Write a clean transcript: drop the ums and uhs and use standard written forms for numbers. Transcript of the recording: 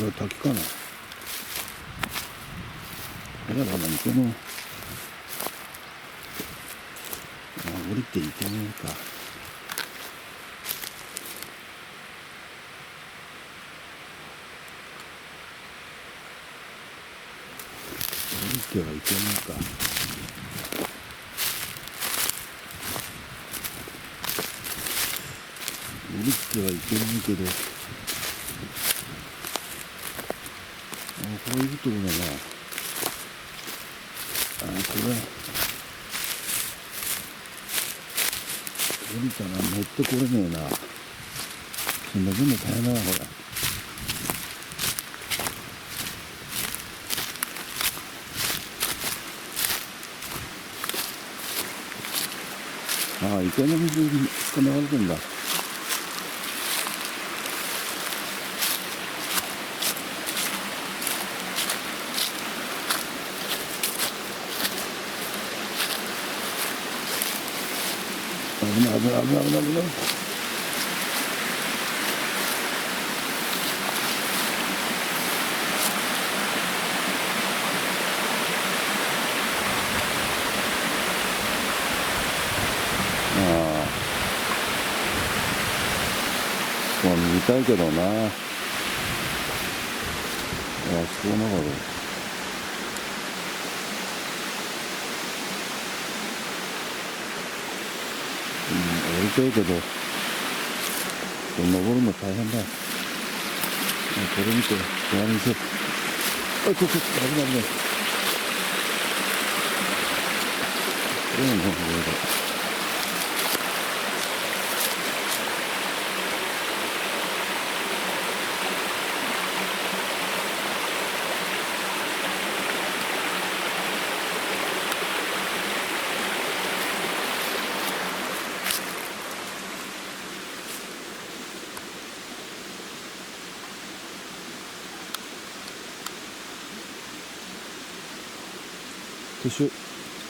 れは滝かな。だから何この降りていけねえか。降りてはいけねえか。降りてはいけないけど、こういうところだな。これ降りたら乗ってこれねえな。そんな分の大変だなこれ。池の水に流れてんだ。危ない危ない危ない危ない危ない。見たいけどな。そうなの。降りたいけど、登るの大変だ。これ見て、隣にちょっと、危ない危ない。これもこれだ。撤収。